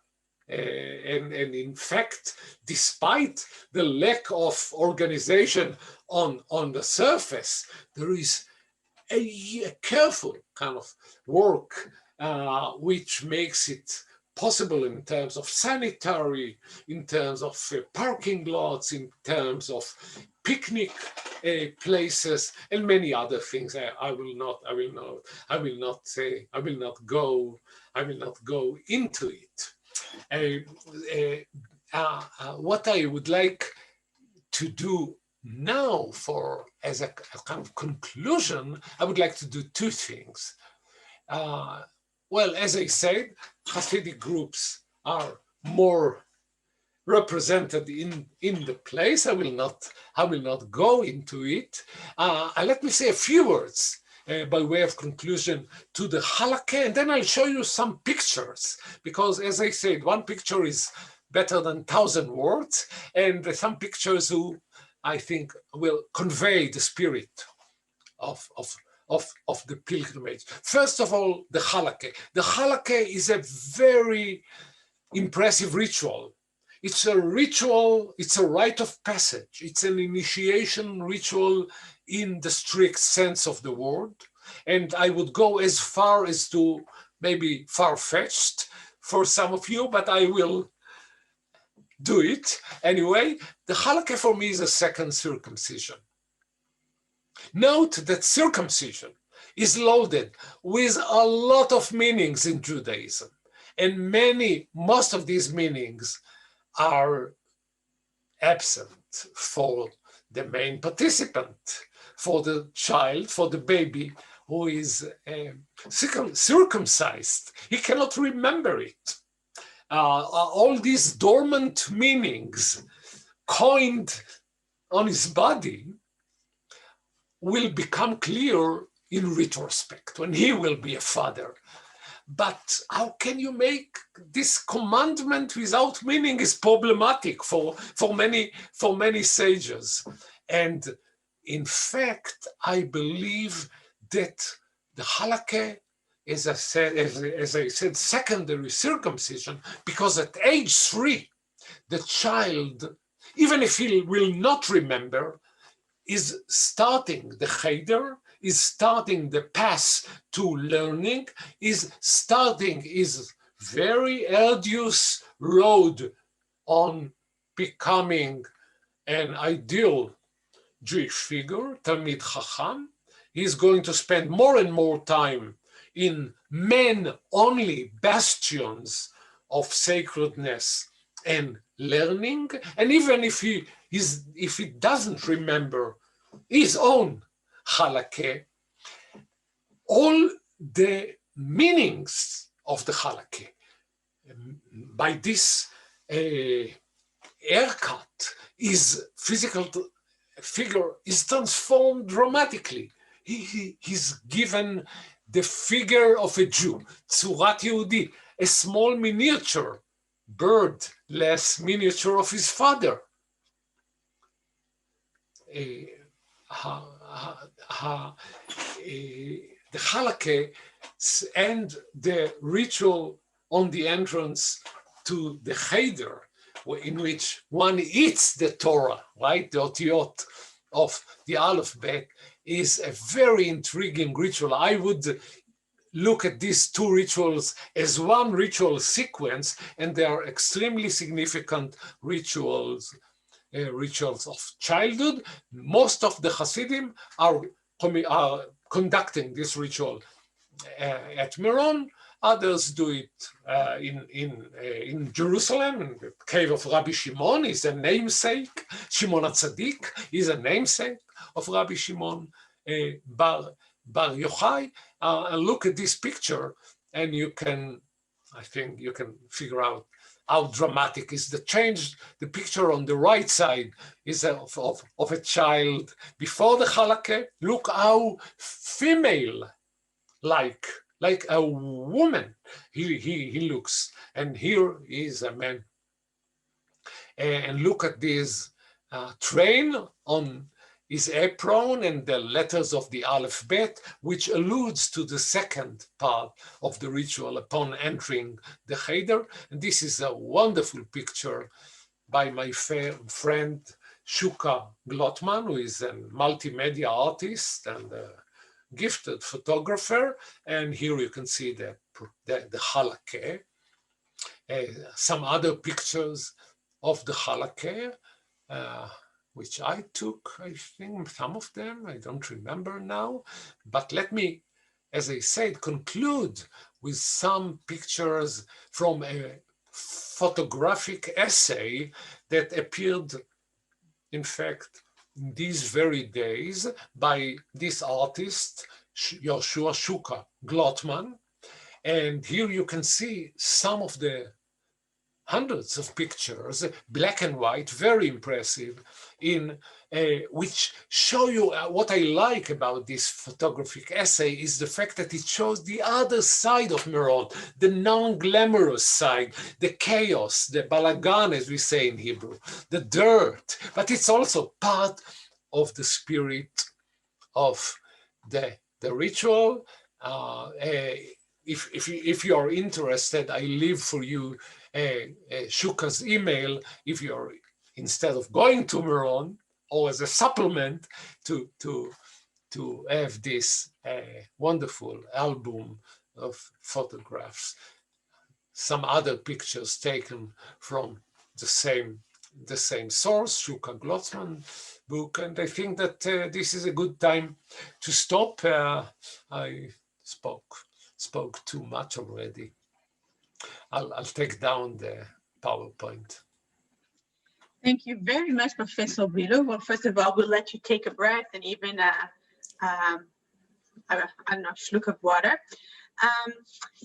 And in fact, despite the lack of organization on the surface, there is a careful kind of work which makes it possible in terms of sanitary, in terms of parking lots, in terms of picnic places, and many other things. I will not go into it. What I would like to do now, as a kind of conclusion, I would like to do two things. Well, as I said, Hasidic groups are more represented in the place. I will not go into it. Let me say a few words by way of conclusion to the halakha, and then I'll show you some pictures, because as I said, one picture is better than 1,000 words, and some pictures who I think will convey the spirit of the pilgrimage. First of all, the halakha. The halakha is a very impressive ritual. It's a ritual, it's a rite of passage. It's an initiation ritual in the strict sense of the word. And I would go as far as to maybe far-fetched for some of you, but I will do it anyway. The halakha for me is a second circumcision. Note that circumcision is loaded with a lot of meanings in Judaism, and most of these meanings are absent for the main participant, for the child, for the baby who is circumcised. He cannot remember it. All these dormant meanings coined on his body will become clear in retrospect when he will be a father. But how can you make this commandment without meaning is problematic for many sages. And in fact, I believe that the halakha, as I said, secondary circumcision, because at age 3, the child, even if he will not remember, is starting the cheder, is starting the path to learning, is starting his very arduous road on becoming an ideal Jewish figure, Talmid Chacham. He's going to spend more and more time in men-only bastions of sacredness and learning. And even if he doesn't remember his own halakha, all the meanings of the halakha by this haircut, his physical figure is transformed dramatically. He's given the figure of a Jew, Tzurat Yehudi, a small miniature, bird-less miniature of his father. The halakha and the ritual on the entrance to the cheder, in which one eats the Torah, right? The otiyot of the Aleph Bet, is a very intriguing ritual. I would look at these two rituals as one ritual sequence, and they are extremely significant rituals of childhood. Most of the Hasidim are conducting this ritual at Meron. Others do it in Jerusalem, in the cave of Rabbi Shimon. Is a namesake. Shimon HaTzadik is a namesake of Rabbi Shimon Bar Yochai. Look at this picture, and I think you can figure out how dramatic is the change. The picture on the right side is of a child before the halakha. Look how female-like, like a woman he looks. And here is a man. And look at this train on his apron and the letters of the Aleph Bet, which alludes to the second part of the ritual upon entering the cheder. And this is a wonderful picture by my friend Shuka Glotman, who is a multimedia artist and a gifted photographer. And here you can see the halakha. some other pictures of the halakha, which I took, I think, some of them, I don't remember now. But let me, as I said, conclude with some pictures from a photographic essay that appeared, in fact, in these very days by this artist, Yoshua Shuka Glotman. And here you can see some of the hundreds of pictures, black and white, very impressive, in which show you what I like about this photographic essay is the fact that it shows the other side of Meron, the non-glamorous side, the chaos, the balagan, as we say in Hebrew, the dirt, but it's also part of the spirit of the ritual. If you are interested, I leave for you Shuka's email if you're, instead of going to Meron, or as a supplement to have this wonderful album of photographs. Some other pictures taken from the same source, Shuka Glotzman book, and I think that this is a good time to stop. I spoke too much already. I'll take down the PowerPoint. Thank you very much, Professor Bilu. Well, first of all, we'll let you take a breath and even I don't know, slug of water.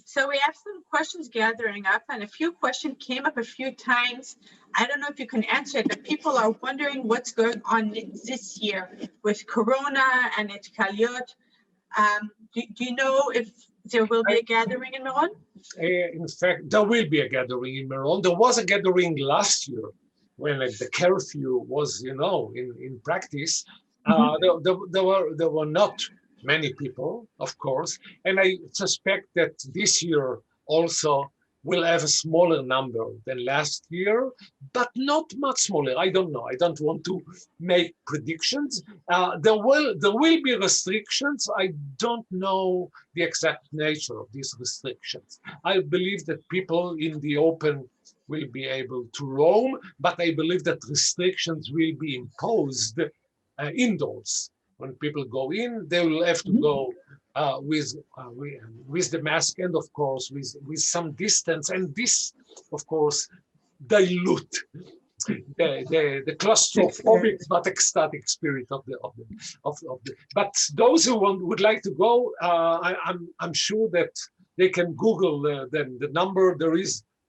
So we have some questions gathering up, and a few questions came up a few times. I don't know if you can answer it, but people are wondering what's going on this year with Corona and its Kaliot. Do you know if there will be a gathering in Meron? In fact, there will be a gathering in Meron. There was a gathering last year when the curfew was, in practice. There were not many people, of course, and I suspect that this year also will have a smaller number than last year, but not much smaller. I don't know. I don't want to make predictions. There will be restrictions. I don't know the exact nature of these restrictions. I believe that people in the open will be able to roam, but I believe that restrictions will be imposed indoors. When people go in, they will have to go with the mask and, of course, with some distance. And this, of course, dilute the claustrophobic but ecstatic spirit of the. But those who would like to go, I'm sure that they can Google the number.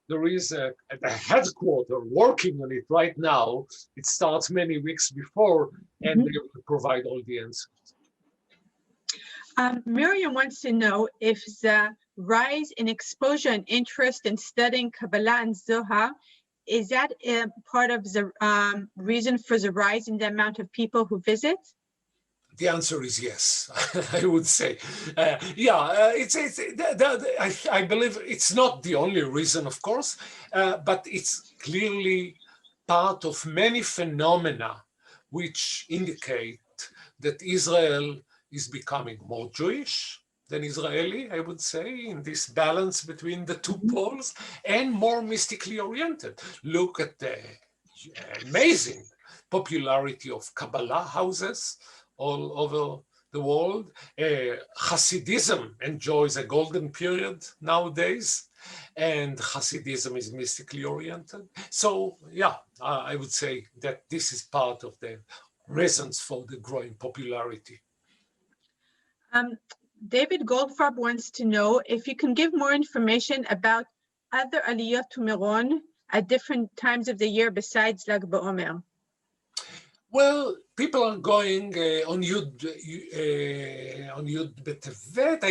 There is a headquarter working on it right now. It starts many weeks before, and they will provide all the answers. Miriam wants to know if the rise in exposure and interest in studying Kabbalah and Zohar, is that part of the reason for the rise in the amount of people who visit? The answer is yes. I would say, I believe it's not the only reason, of course, but it's clearly part of many phenomena which indicate that Israel is becoming more Jewish than Israeli, I would say, in this balance between the two poles, and more mystically oriented. Look at the amazing popularity of Kabbalah houses all over the world. Hasidism enjoys a golden period nowadays, and Hasidism is mystically oriented. So yeah, I would say that this is part of the reasons for the growing popularity. David Goldfarb wants to know if you can give more information about other aliyot to Meron at different times of the year besides Lag BaOmer. Well, people are going on Yud B'Tevet.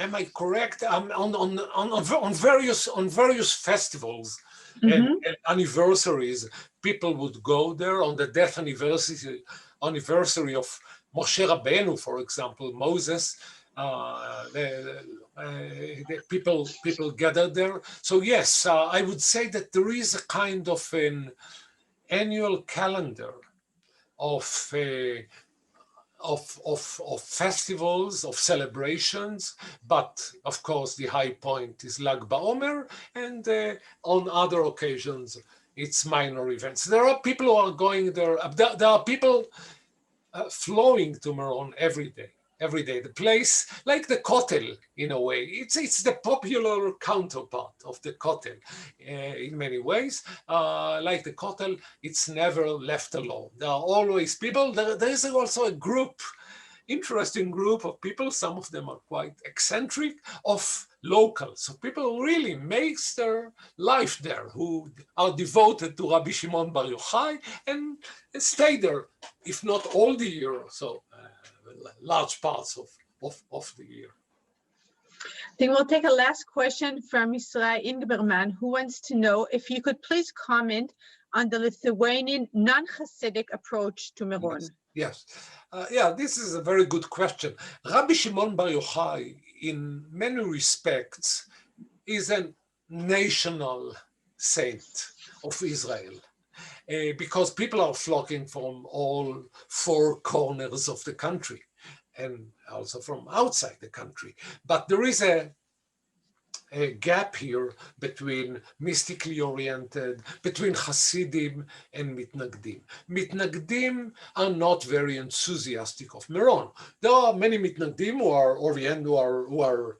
Am I correct? On various festivals and anniversaries, people would go there. On the death anniversary of Moshe Rabbeinu, for example, Moses. The people gather there. So yes, I would say that there is a kind of an annual calendar of of festivals, of celebrations, but of course the high point is Lag BaOmer, and on other occasions it's minor events. There are people who are going there. There are people flowing to Meron every day. Every day, the place, like the Kotel in a way, it's the popular counterpart of the Kotel in many ways. Like the Kotel, it's never left alone. There are always people. There is also a group, interesting group of people. Some of them are quite eccentric, of locals. So people who really makes their life there, who are devoted to Rabbi Shimon Bar Yochai and stay there, if not all the year. So large parts of the year. I think we'll take a last question from Israel Ingberman, who wants to know if you could please comment on the Lithuanian non-Hasidic approach to Meron. Yes. Yeah, this is a very good question. Rabbi Shimon Bar Yochai, in many respects, is a national saint of Israel. Because people are flocking from all four corners of the country and also from outside the country. But there is a gap here between mystically oriented, between Hasidim and Mitnagdim. Mitnagdim are not very enthusiastic of Meron. There are many Mitnagdim who are oriented, who are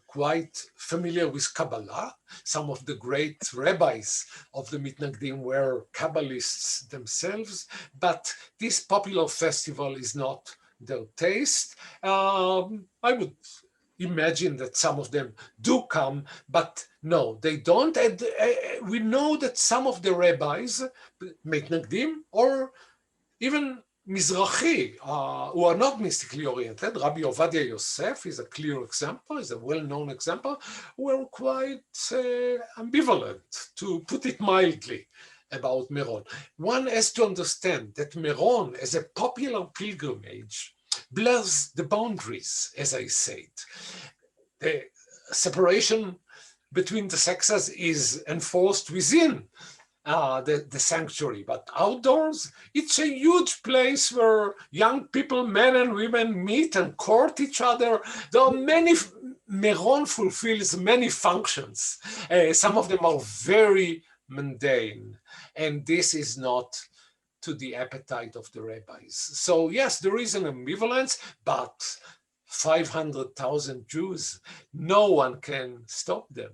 quite familiar with Kabbalah. Some of the great rabbis of the Mitnagdim were Kabbalists themselves, but this popular festival is not their taste. I would imagine that some of them do come, but no, they don't. And we know that some of the rabbis, Mitnagdim, or even Mizrahi, who are not mystically oriented, Rabbi Ovadia Yosef is a clear example, is a well-known example, were quite ambivalent, to put it mildly, about Meron. One has to understand that Meron, as a popular pilgrimage, blurs the boundaries, as I said. The separation between the sexes is enforced within the sanctuary, but outdoors, it's a huge place where young people, men and women, meet and court each other. There are many, Meron fulfills many functions. Some of them are very mundane, and this is not to the appetite of the rabbis. So yes, there is an ambivalence, but 500,000 Jews, no one can stop them.